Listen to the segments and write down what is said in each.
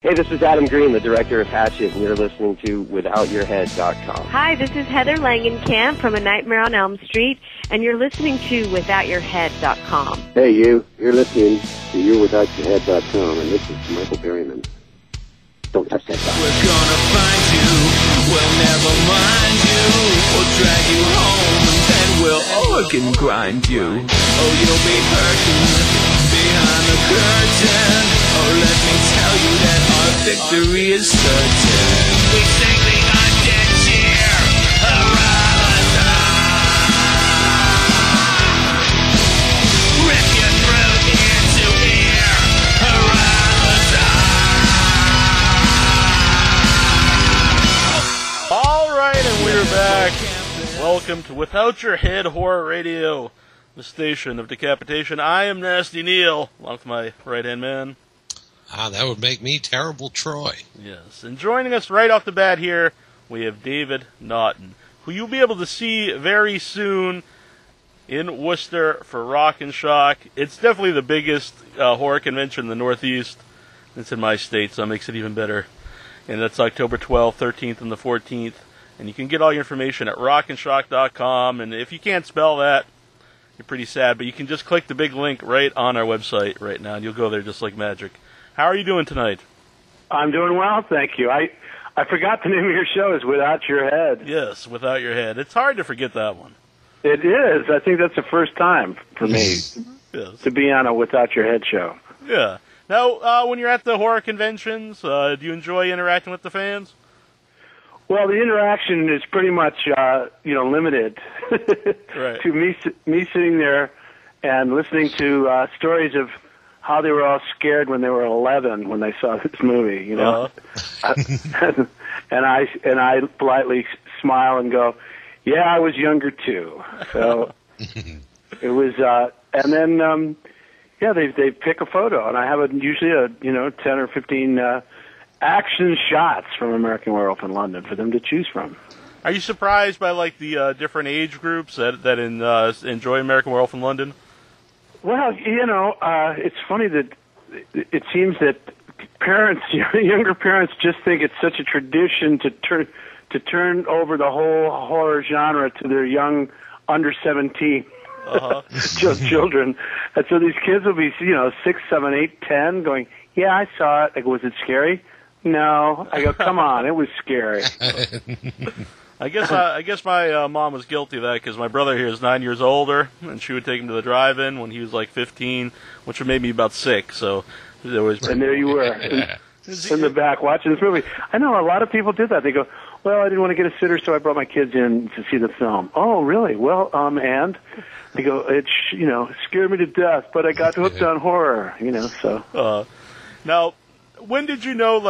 Hey, this is Adam Green, the director of Hatchet, and you're listening to withoutyourhead.com. Hi, this is Heather Langenkamp from A Nightmare on Elm Street, and you're listening to withoutyourhead.com. Hey, you're listening to youwithoutyourhead.com, and this is Michael Berryman. Don't touch that dial. We're gonna find you, we'll never mind you, we'll drag you home, and then we'll organ grind you. Oh, you'll be hurting behind the curtain. Oh, let me tell you that our victory is certain. We sing the undead cheer, hurrah! Rip your throat into ear, hurrah! All right, and we're back. Welcome to Without Your Head Horror Radio, the station of decapitation. I am Nasty Neil, along with my right-hand man. That would make me Terrible Troy. Yes, and joining us right off the bat here, we have David Naughton, who you'll be able to see very soon in Worcester for Rock and Shock. It's definitely the biggest horror convention in the Northeast. It's in my state, so that makes it even better. And that's October 12th, 13th, and the 14th. And you can get all your information at rockandshock.com. And if you can't spell that, you're pretty sad, but you can just click the big link right on our website right now, and you'll go there just like magic. How are you doing tonight? I'm doing well, thank you. I forgot the name of your show is Without Your Head. Yes, Without Your Head. It's hard to forget that one. It is. I think that's the first time for me Yes. to be on a Without Your Head show. Yeah. Now, when you're at the horror conventions, do you enjoy interacting with the fans? Well, the interaction is pretty much, limited Right. to me sitting there and listening to stories of how they were all scared when they were 11 when they saw this movie, you know. And I politely smile and go, "Yeah, I was younger too." So it was, and then they pick a photo, and I have usually 10 or 15 action shots from American Werewolf in London for them to choose from. Are you surprised by the different age groups that enjoy American Werewolf in London? Well, it's funny that it seems that parents, younger parents, just think it's such a tradition to turn over the whole horror genre to their young under 17 children, and so these kids will be 6, 7, 8, 10, going, "Yeah, I saw it." I go, "Was it scary?" "No." I go, "Come on, it was scary." I guess my mom was guilty of that because my brother here is 9 years older, and she would take him to the drive-in when he was like 15, which would make me about 6. So it was. And there you were in the back watching this movie. I know a lot of people did that. They go, "Well, I didn't want to get a sitter, so I brought my kids in to see the film." "Oh, really? Well, and?" They go, "It scared me to death, but I got hooked on horror." So. Now, when did you know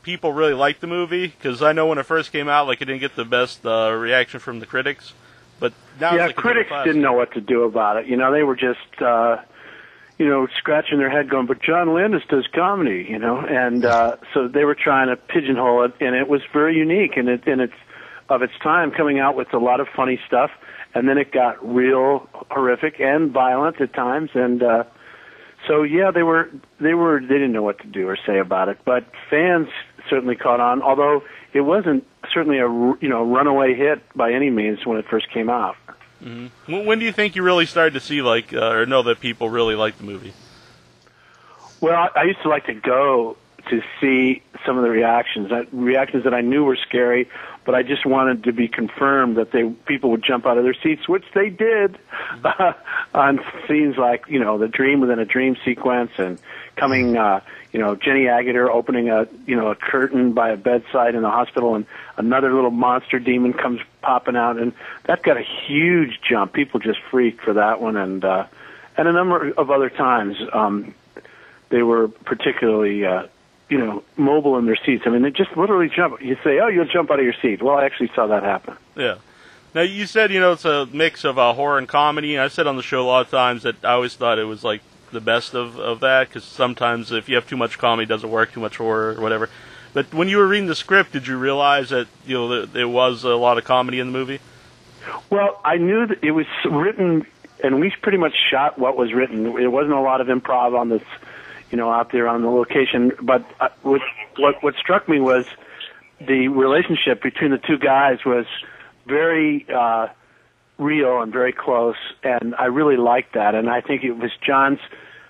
people really liked the movie? Because I know when it first came out, it didn't get the best reaction from the critics. But now it's critics didn't know what to do about it. They were just scratching their head, going, "But John Landis does comedy," and so they were trying to pigeonhole it, and it was very unique, and it's of its time, coming out with a lot of funny stuff, and then it got real horrific and violent at times, and so yeah, they didn't know what to do or say about it, but fans certainly caught on, although it wasn't certainly a runaway hit by any means when it first came out. Mm-hmm. When do you think you really started to see or know that people really liked the movie? Well, I used to like to go to see some of the reactions that I knew were scary, but I just wanted to be confirmed that people would jump out of their seats, which they did, on scenes like, the dream within a dream sequence, and coming, Jenny Agutter opening a curtain by a bedside in the hospital, and another little monster demon comes popping out, and that got a huge jump. People just freaked for that one, and a number of other times, they were particularly, mobile in their seats. I mean, they just literally jump. You say, "Oh, you'll jump out of your seat." Well, I actually saw that happen. Yeah. Now, you said, it's a mix of horror and comedy. I've said on the show a lot of times that I always thought it was, the best of that, because sometimes if you have too much comedy, it doesn't work, too much horror or whatever. But when you were reading the script, did you realize that, there was a lot of comedy in the movie? Well, I knew that it was written, and we pretty much shot what was written. It wasn't a lot of improv on this, out there on the location. But with what struck me was the relationship between the two guys was very real and very close, and I really liked that. And I think it was John's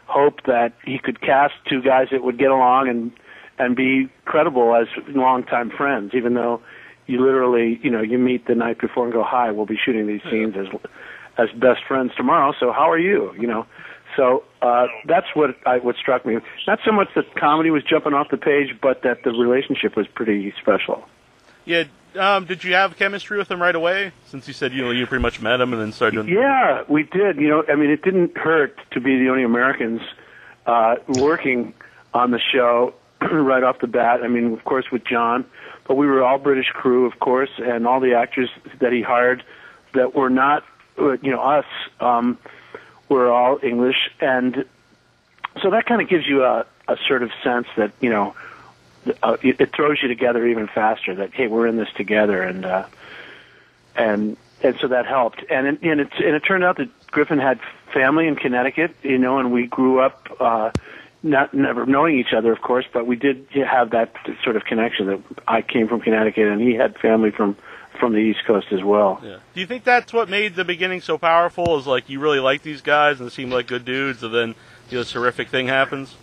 hope that he could cast two guys that would get along and be credible as longtime friends, even though you literally, you meet the night before and go, "Hi, we'll be shooting these scenes as best friends tomorrow. So how are you?" So that's what struck me. Not so much that comedy was jumping off the page, but that the relationship was pretty special. Yeah. Did you have chemistry with him right away? Since you said you pretty much met him and then started doing. Yeah, we did. It didn't hurt to be the only Americans working on the show right off the bat. Of course, with John, but we were all British crew, of course, and all the actors that he hired that were not, us, were all English, and so that kind of gives you a sort of sense that it throws you together even faster. That hey, we're in this together, and so that helped. And it turned out that Griffin had family in Connecticut, and we grew up never knowing each other, of course, but we did have that sort of connection. That I came from Connecticut, and he had family from the East Coast as well. Yeah. Do you think that's what made the beginning so powerful? Is like you really like these guys and they seem like good dudes, and then this horrific thing happens?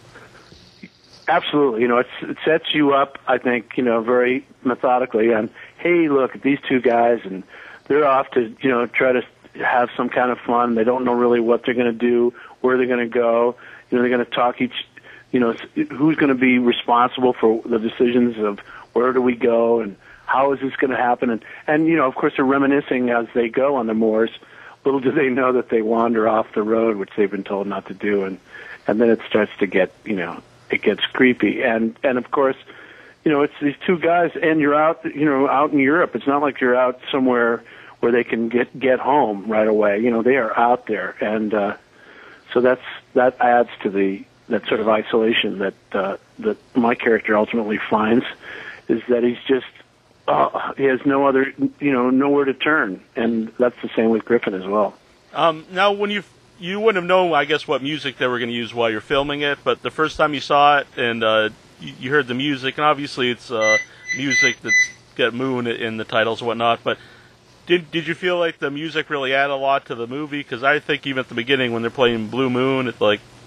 Absolutely. It sets you up, I think, very methodically on, hey, look, these two guys, and they're off to, try to have some kind of fun. They don't know really what they're going to do, where they're going to go. They're going to talk who's going to be responsible for the decisions of where do we go and how is this going to happen? And of course, they're reminiscing as they go on the moors. Little do they know that they wander off the road, which they've been told not to do. And then it starts to get, it gets creepy. And of course, it's these two guys, and you're out, out in Europe. It's not like you're out somewhere where they can get home right away. They are out there. And so that adds to that sort of isolation that my character ultimately finds, is that he's just, he has no other, nowhere to turn, and that's the same with Griffin as well. Now, when you wouldn't have known, I guess, what music they were going to use while you're filming it, but the first time you saw it and you heard the music, and obviously it's music that's got Moon in the titles and whatnot, but did you feel like the music really added a lot to the movie? Because I think even at the beginning when they're playing Blue Moon, it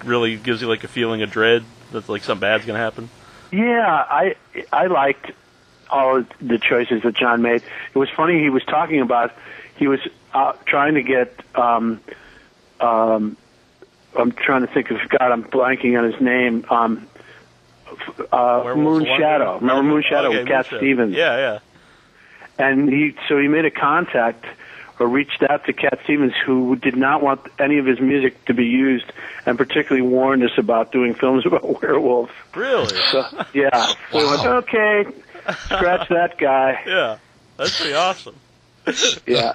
really gives you a feeling of dread that something bad's going to happen. Yeah, I liked all of the choices that John made. It was funny, he was talking about, he was trying to get, I'm trying to think of, God, I'm blanking on his name, Moon Shadow. Remember Moon Shadow with Cat Stevens? Yeah. And he made a contact, or reached out to Cat Stevens, who did not want any of his music to be used, and particularly warned us about doing films about werewolves. Really? So, yeah. So we went, okay, scratch that guy. Yeah, that's pretty awesome. Yeah.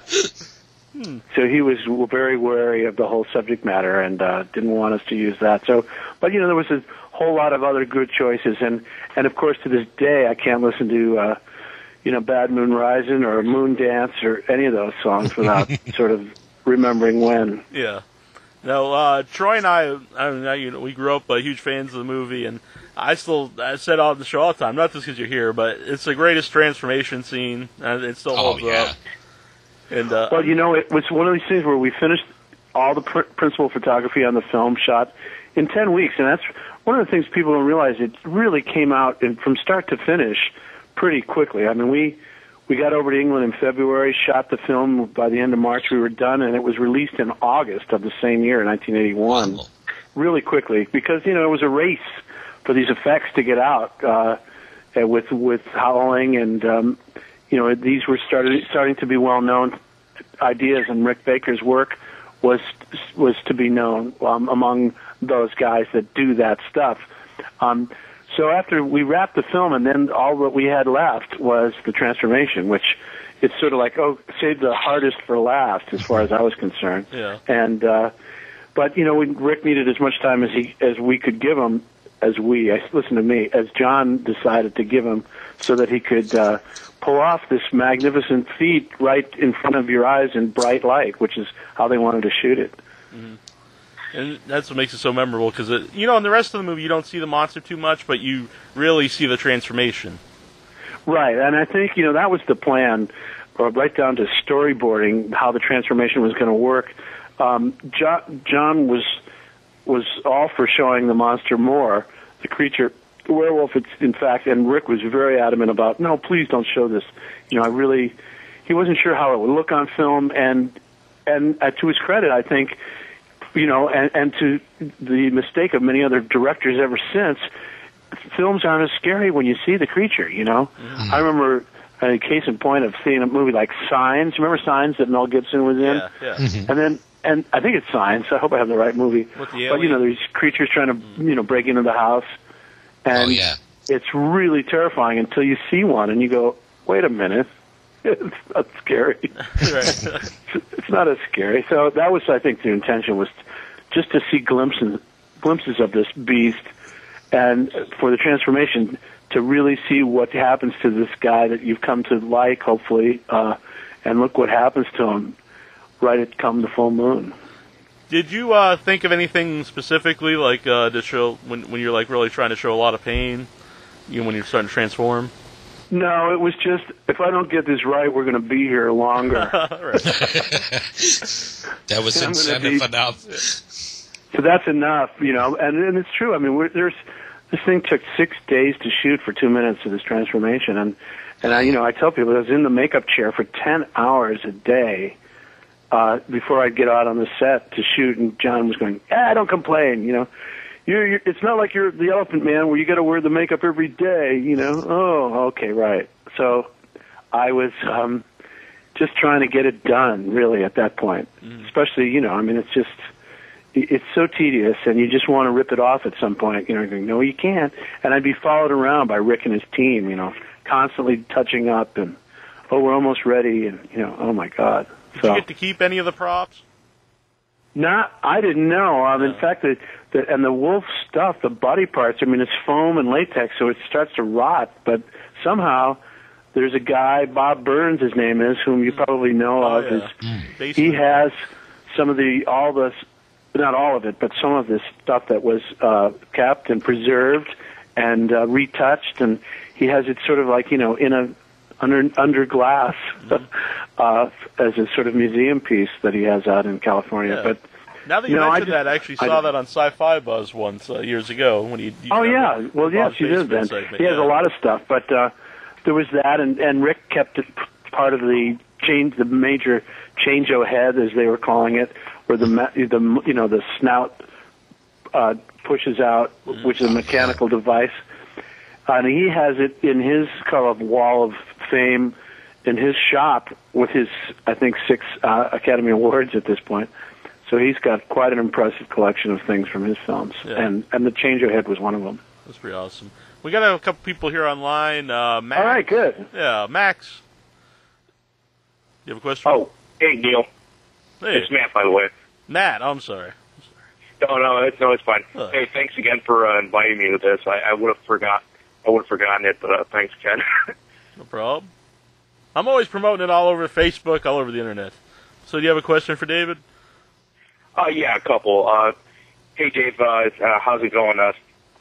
So he was very wary of the whole subject matter and didn't want us to use that. So, but there was a whole lot of other good choices, and of course to this day I can't listen to Bad Moon Rising or Moon Dance or any of those songs without sort of remembering when. Yeah. Now, Troy and I we grew up huge fans of the movie, and I said on the show all the time, not just because you're here, but it's the greatest transformation scene, and it still holds up. And, well, it was one of these things where we finished all the principal photography on the film shot in 10 weeks, and that's one of the things people don't realize. It really came out from start to finish pretty quickly. We got over to England in February, shot the film. By the end of March, we were done, and it was released in August of the same year, 1981, really quickly, because, it was a race for these effects to get out with howling, and, these were starting to be well-known ideas, and Rick Baker's work was to be known among those guys that do that stuff. So after we wrapped the film, and then all that we had left was the transformation, which it's sort of like, save the hardest for last, as far as I was concerned. Yeah. And but Rick needed as much time as we could give him, listen to me, as John decided to give him, so that he could pull off this magnificent feat right in front of your eyes in bright light, which is how they wanted to shoot it. Mm-hmm. And that's what makes it so memorable, because, in the rest of the movie you don't see the monster too much, but you really see the transformation. Right, and I think, that was the plan, right down to storyboarding, how the transformation was going to work. John was all for showing the monster more, the creature, the werewolf, in fact, and Rick was very adamant about, no, please don't show this. He wasn't sure how it would look on film, and to his credit, I think, and to the mistake of many other directors ever since, films aren't as scary when you see the creature, I remember a case in point of seeing a movie like Signs. Remember Signs that Mel Gibson was in? Yeah. And I think it's Signs. I hope I have the right movie. With the alien? But, these creatures trying to, break into the house. And it's really terrifying until you see one and you go, wait a minute. It's not scary. It's not as scary. So that was, I think, the intention, was just to see glimpses of this beast, and for the transformation to really see what happens to this guy that you've come to like, hopefully, and look what happens to him right at come the full moon. Did you think of anything specifically, like to show when you're like really trying to show a lot of pain, when you're starting to transform? No, it was just, if I don't get this right, we're going to be here longer. That was incentive enough. So that's enough, and it's true. I mean, this thing took 6 days to shoot for 2 minutes of this transformation, and I tell people I was in the makeup chair for 10 hours a day before I'd get out on the set to shoot, and John was going, don't complain, You're, it's not like you're the Elephant Man where you got to wear the makeup every day, Oh, okay, right. So I was just trying to get it done, really, at that point. Especially, it's so tedious, and you just want to rip it off at some point. Going, no, you can't. And I'd be followed around by Rick and his team, constantly touching up, and we're almost ready, and oh my God. Did you get to keep any of the props? I didn't know. In fact, the wolf stuff, the body parts, it's foam and latex, so it starts to rot. But somehow, there's a guy, Bob Burns, his name is, whom you probably know of. He has some of not all of it, but some of this stuff that was kept and preserved and retouched, and he has it sort of like in under glass as a sort of museum piece that he has out in California. But now that you mentioned that, I actually saw that on Sci-Fi Buzz once years ago when he. Well, yes, you did. Then he has a lot of stuff, but there was that, and Rick kept it part of the major change-o-head, as they were calling it, where the snout pushes out, which is a mechanical device. And he has it in his kind of wall of fame in his shop with his, I think, 6 Academy Awards at this point. So he's got quite an impressive collection of things from his films. Yeah. And the Change-O-Head was one of them. That's pretty awesome. We got a couple people here online. Max. All right, good. Yeah, Max. You have a question? Oh, hey, Neil. Hey. It's Matt, by the way. Matt, I'm sorry. No, it's fine. Hey, thanks again for inviting me to this. I would have forgotten it, but thanks, Ken. No problem. I'm always promoting it all over Facebook, all over the internet. So do you have a question for David? Yeah, a couple. Hey, Dave, how's it going?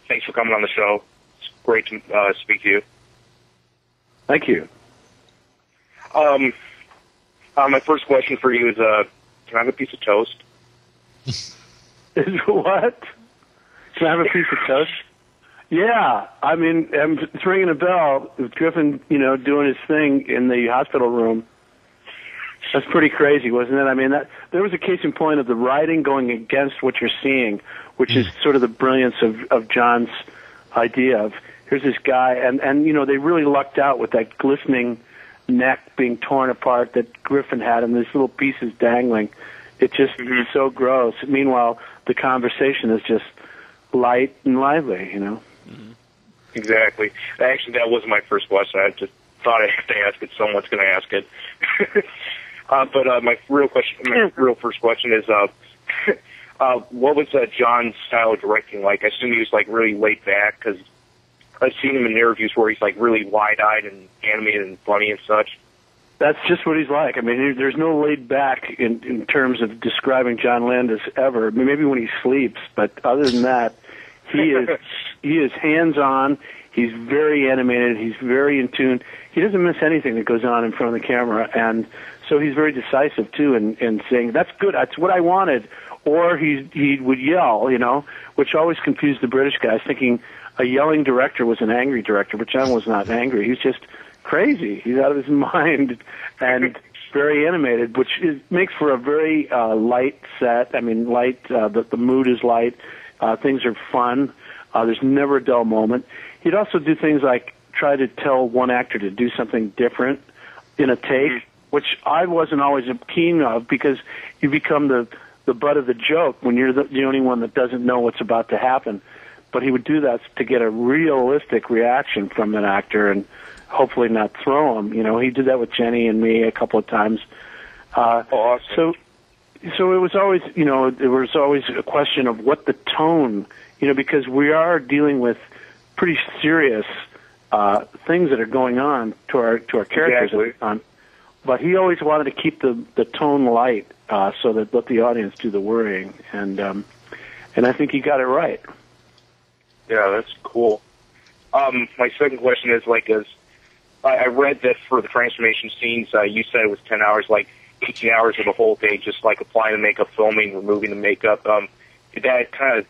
Thanks for coming on the show. It's great to speak to you. Thank you. My first question for you is, can I have a piece of toast? What? Can I have a piece of toast? Yeah, it's ringing a bell. Griffin, doing his thing in the hospital room. That's pretty crazy, wasn't it? There was a case in point of the writing going against what you're seeing, which is sort of the brilliance of John's idea of, here's this guy, and they really lucked out with that glistening neck being torn apart that Griffin had and these little pieces dangling. It just is so gross. Meanwhile, the conversation is just light and lively, Exactly. Actually, that wasn't my first question. I just thought I had to ask it. Someone's going to ask it. But my real first question is, what was John's style of directing like? I assume he was like really laid back, because I've seen him in interviews where he's like really wide-eyed and animated and funny and such. That's just what he's like. I mean, there's no laid back in terms of describing John Landis ever. I mean, maybe when he sleeps, but other than that, he is hands on. He's very animated. He's very in tune. He doesn't miss anything that goes on in front of the camera, and so he's very decisive too in saying that's good. That's what I wanted. Or he would yell, which always confused the British guys, thinking a yelling director was an angry director, but John was not angry. He was just crazy. He's out of his mind and very animated, which makes for a very light set. I mean, light. The mood is light. Things are fun. There's never a dull moment. He'd also do things like try to tell one actor to do something different in a take, which I wasn't always keen of because you become the butt of the joke when you're the only one that doesn't know what's about to happen. But he would do that to get a realistic reaction from an actor and hopefully not throw him. He did that with Jenny and me a couple of times. Awesome. So it was always, there was always a question of what the tone, because we are dealing with pretty serious things that are going on to our characters. Exactly. But he always wanted to keep the tone light so that let the audience do the worrying, and I think he got it right. Yeah, that's cool. My second question is I read that for the transformation scenes, you said it was 10 hours, 18 hours of the whole day, just applying the makeup, filming, removing the makeup. Did that kind of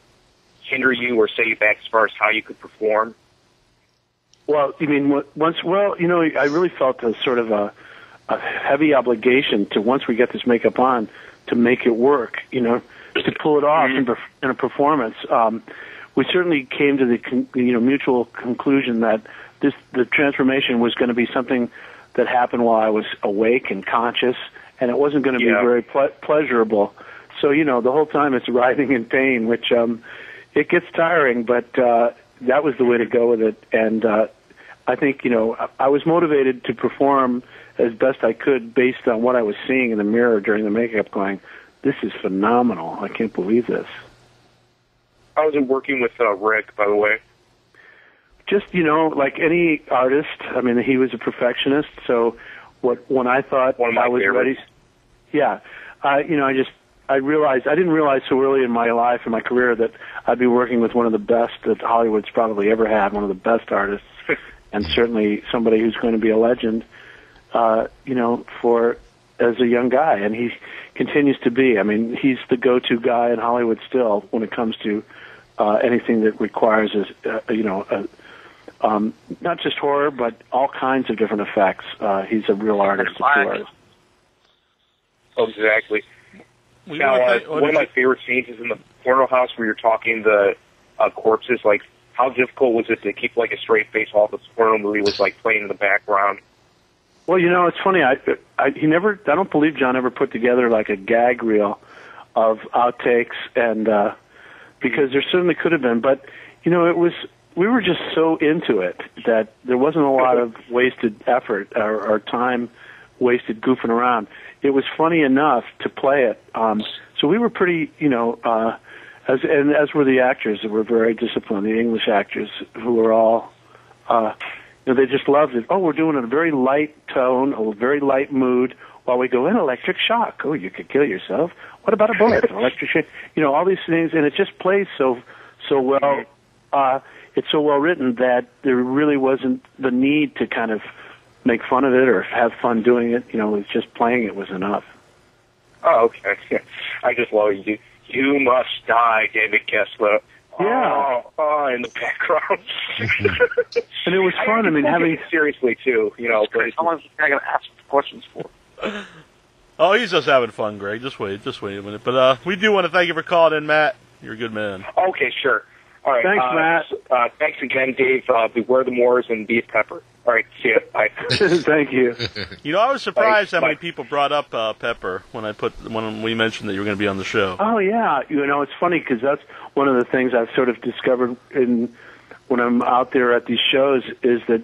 hinder you or set you back as far as how you could perform? Well, you mean once? Well, I really felt a sort of a heavy obligation to once we get this makeup on to make it work. To pull it off in a performance. We certainly came to the mutual conclusion that the transformation was going to be something that happened while I was awake and conscious, and it wasn't going to be very pleasurable. So the whole time it's writhing in pain, which it gets tiring, but that was the way to go with it. And I think I was motivated to perform as best I could based on what I was seeing in the mirror during the makeup, going, "This is phenomenal! I can't believe this." How was it working with Rick, by the way? Just, like any artist, I mean, he was a perfectionist, so when I thought I was ready, I realized, I didn't realize so early in my life, in my career, that I'd be working with one of the best that Hollywood's probably ever had, one of the best artists, and certainly somebody who's going to be a legend, as a young guy, and he continues to be. I mean, he's the go-to guy in Hollywood still when it comes to anything that requires, not just horror, but all kinds of different effects. He's a real artist, a true artist. Oh, exactly. Now, one of my favorite scenes is in the porno house where you're talking the corpses. How difficult was it to keep a straight face while the porno movie was playing in the background? Well, it's funny. I don't believe John ever put together a gag reel of outtakes, and because there certainly could have been, but we were just so into it that there wasn't a lot of wasted effort or time wasted goofing around. It was funny enough to play it. So we were pretty, as were the actors that were very disciplined, the English actors who were all, they just loved it. Oh, we're doing a very light tone, a very light mood, while we go in electric shock. Oh, you could kill yourself. What about a bullet? Electric shock. All these things, and it just plays so well. It's so well written that there really wasn't the need to kind of make fun of it or have fun doing it. It's just playing it was enough. Oh, okay. I just love you. You must die, David Kessler. Yeah. Oh, in the background. And it was fun. I mean, having seriously too. How long is I going to ask questions for? Oh, he's just having fun, Greg. Just wait a minute. But we do want to thank you for calling in, Matt. You're a good man. Okay, sure. All right. Thanks, Matt. Thanks again, Dave. Beware the Moors and be a pepper. All right, see ya. Bye. Thank you. I was surprised how many people brought up Pepper when we mentioned that you were going to be on the show. Oh yeah, it's funny because that's one of the things I've sort of discovered when I'm out there at these shows is that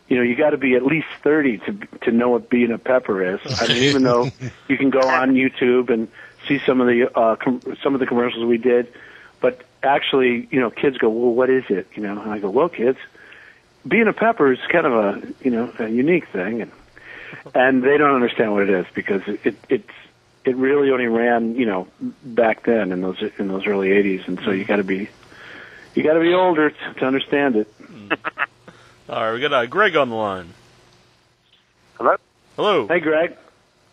you got to be at least 30 to know what being a pepper is. I mean, even though you can go on YouTube and see some of the commercials we did, but actually, kids go, well, what is it? And I go, well, kids, being a pepper is kind of a unique thing, and and they don't understand what it is because it really only ran, back then in those early '80s, and so you got to be older to understand it. All right, we got Greg on the line. Hello? Hello. Hey, Greg.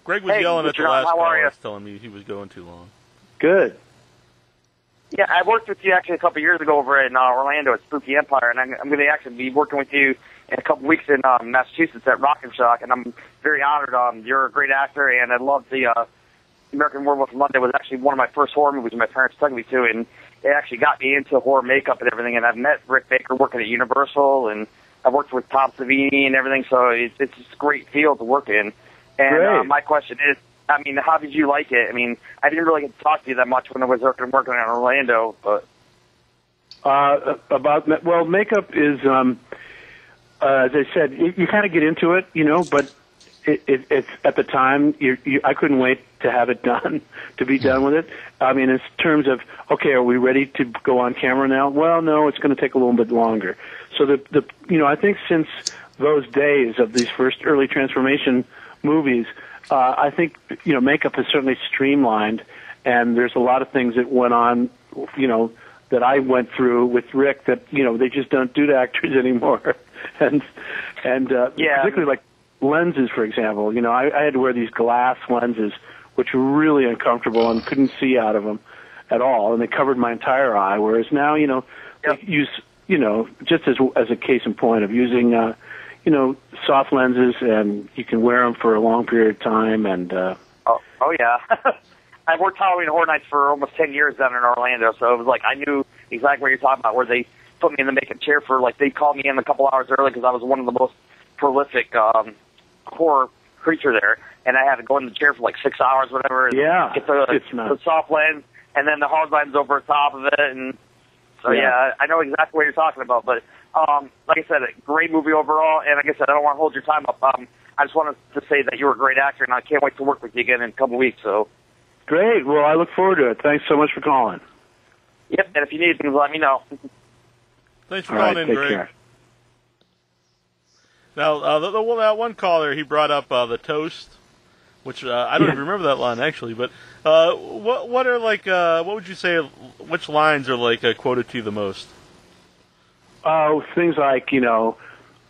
Greg was yelling at the last how are call, you? telling me he was going too long. Good. Yeah, I worked with you actually a couple of years ago over in Orlando at Spooky Empire, and I'm going to actually be working with you in a couple of weeks in Massachusetts at Rock and Shock, and I'm very honored. You're a great actor, and I love the American Werewolf in London. Was actually one of my first horror movies my parents took me to, and it actually got me into horror makeup and everything. And I've met Rick Baker working at Universal, and I've worked with Tom Savini and everything, so it's just a great field to work in. And my question is, I mean, how did you like it? I mean, I didn't really get to talk to you that much when I was working in Orlando, but... makeup is, as I said, you kind of get into it, but it's at the time, I couldn't wait to have it done, to be done with it. I mean, in terms of, okay, are we ready to go on camera now? Well, no, it's going to take a little bit longer. So I think since those days of these first early transformation movies, I think, makeup has certainly streamlined, and there's a lot of things that went on, that I went through with Rick that, they just don't do to actors anymore. and particularly like lenses, for example. I had to wear these glass lenses, which were really uncomfortable and couldn't see out of them at all, and they covered my entire eye, whereas now, they use, just as a case in point of using, soft lenses, and you can wear them for a long period of time. And oh yeah, I worked Halloween Horror Nights for almost 10 years down in Orlando, so it was like I knew exactly what you're talking about. Where they put me in the makeup chair for they called me in a couple hours early because I was one of the most prolific horror creature there, and I had to go in the chair for like 6 hours, whatever. And get the soft lens and then the hard lens over top of it, and so I know exactly what you're talking about, but. Like I said, a great movie overall, and like I said, I don't want to hold your time up. I just wanted to say that you were a great actor, and I can't wait to work with you again in a couple of weeks. So, great. Well, I look forward to it. Thanks so much for calling. Yep, and if you need anything, let me know. Thanks for calling in, Greg. Care. Now, that one caller, he brought up the toast, which I don't even remember that line actually. But what are what would you say? Which lines are quoted to you the most? Oh, things like,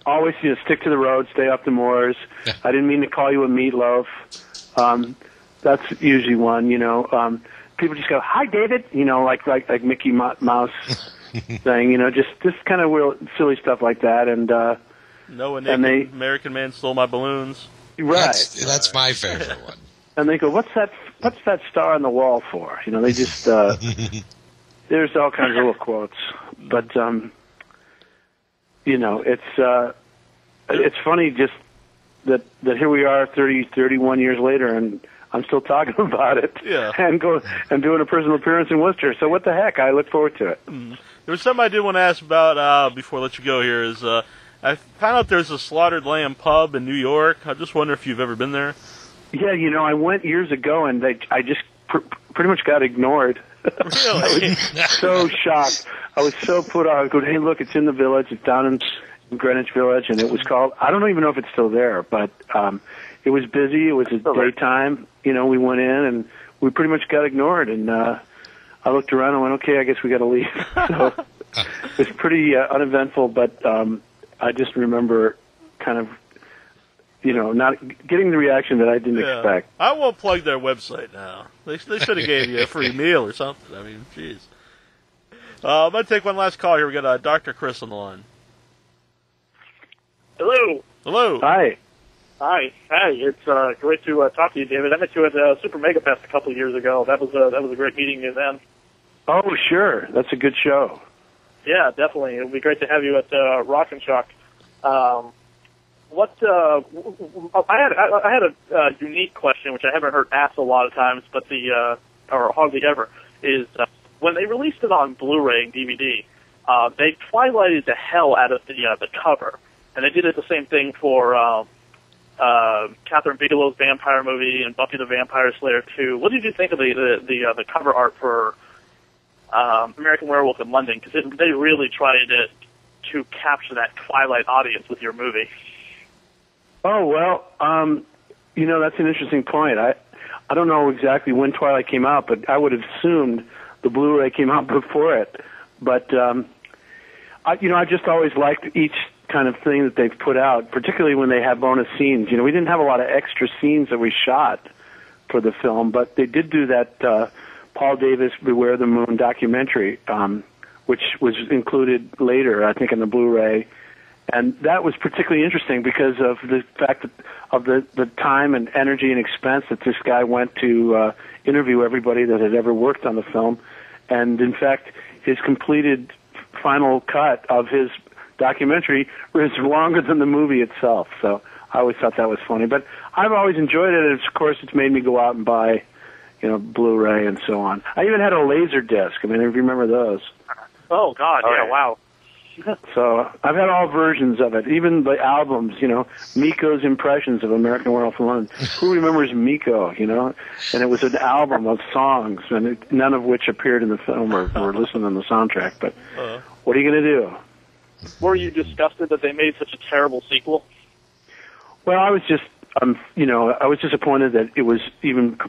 always stick to the road, stay up the moors. I didn't mean to call you a meatloaf. That's usually one, people just go, hi, David, like Mickey Mouse thing, just kind of real silly stuff like that. And no, American man stole my balloons. Right. That's my favorite one. And they go, what's that star on the wall for? They just, there's all kinds of little quotes. But, it's funny just that here we are 31 years later, and I'm still talking about it. Yeah. And doing a personal appearance in Worcester. So what the heck? I look forward to it. There was something I did want to ask about before I let you go here is I found out there's a Slaughtered Lamb pub in New York. I just wonder if you've ever been there. Yeah, I went years ago, and I just pretty much got ignored. Really? I was so shocked. I was so put off. I go, hey, look, it's in the Village. It's down in Greenwich Village, and it was called, I don't even know if it's still there, but it was busy. It was a daytime. We went in, and we pretty much got ignored, and I looked around and went, okay, I guess we got to leave. So it was pretty uneventful, but I just remember kind of, not getting the reaction that I didn't expect. I won't plug their website now. They should have gave you a free meal or something. I mean, jeez. I'm going to take one last call here. We got Dr. Chris on the line. Hello. Hello. Hi. Hi. It's great to talk to you, David. I met you at Super Mega Fest a couple of years ago. That was a great meeting you then. Oh, sure. That's a good show. Yeah, definitely. It would be great to have you at Rock and Shock. I had a unique question, which I haven't heard asked a lot of times, but or hardly ever, is when they released it on Blu-ray and DVD, they twilighted the hell out of the cover, and they did it the same thing for Catherine Bigelow's vampire movie and Buffy the Vampire Slayer 2. What did you think of the cover art for American Werewolf in London? Because they really tried to capture that Twilight audience with your movie. Oh, well, that's an interesting point. I don't know exactly when Twilight came out, but I would have assumed the Blu-ray came out before it. But, I just always liked each kind of thing that they've put out, particularly when they have bonus scenes. We didn't have a lot of extra scenes that we shot for the film, but they did do that Paul Davis Beware the Moon documentary, which was included later, I think, in the Blu-ray. And that was particularly interesting because of the fact that of the time and energy and expense that this guy went to interview everybody that had ever worked on the film. And, in fact, his completed final cut of his documentary was longer than the movie itself. So I always thought that was funny. But I've always enjoyed it, and, of course, it's made me go out and buy, Blu-ray and so on. I even had a laser disc. I mean, if you remember those. Oh, God, yeah, wow. So I've had all versions of it, even the albums, Miko's Impressions of American Werewolf in London. Who remembers Miko, And it was an album of songs, and none of which appeared in the film or listened on the soundtrack. But what are you going to do? Were you disgusted that they made such a terrible sequel? Well, I was just, I was disappointed that it was even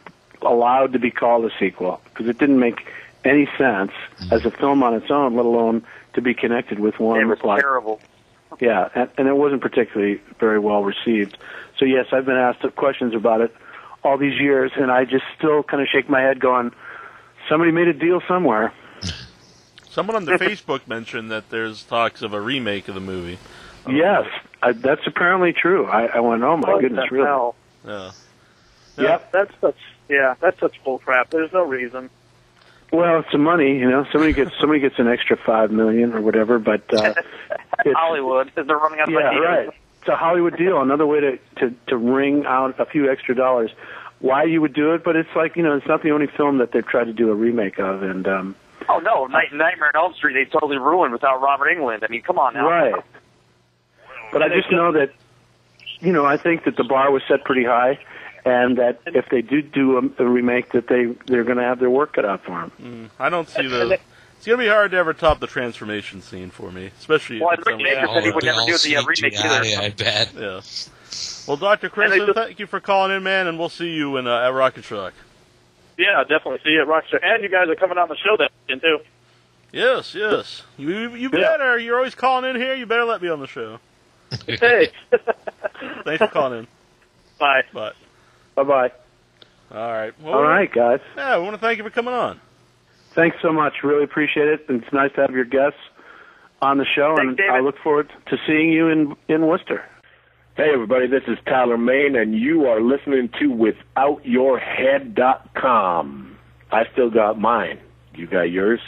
allowed to be called a sequel, because it didn't make any sense as a film on its own, let alone to be connected with one. It was terrible. Yeah, and it wasn't particularly very well received. So, yes, I've been asked questions about it all these years, and I just still kind of shake my head going, somebody made a deal somewhere. Someone on the Facebook mentioned that there's talks of a remake of the movie. Yes, that's apparently true. I went, oh, my goodness, really? Hell? Yeah. Yep. That's such bull crap. There's no reason. Well, it's the money, somebody gets an extra $5 million or whatever, but Hollywood, because they're running out of ideas. Right. It's a Hollywood deal, another way to wring out a few extra dollars. Why you would do it, but it's like, it's not the only film that they've tried to do a remake of, and oh no, Nightmare on Elm Street they totally ruined without Robert Englund. I mean, come on now. Right. But I just know that, I think that the bar was set pretty high, and that if they do a remake, that they're going to have their work cut out for them. I don't see the. It's going to be hard to ever top the transformation scene for me, especially. Well, Rick Baker said he would never do the remake either. I bet. Yeah. Well, Dr. Chris, thank you for calling in, man, and we'll see you at Rocket Shock. Yeah, definitely see you at Rocket Shock. And you guys are coming on the show that weekend, too. Yes. You better. You're always calling in here. You better let me on the show. Hey. Thanks for calling in. Bye. Bye. Bye-bye. All right. Well, all right, guys. Yeah, we want to thank you for coming on. Thanks so much. Really appreciate it. And it's nice to have your guests on the show. Thanks, and David. I look forward to seeing you in Worcester. Hey, everybody. This is Tyler Main, and you are listening to withoutyourhead.com. I still got mine. You got yours?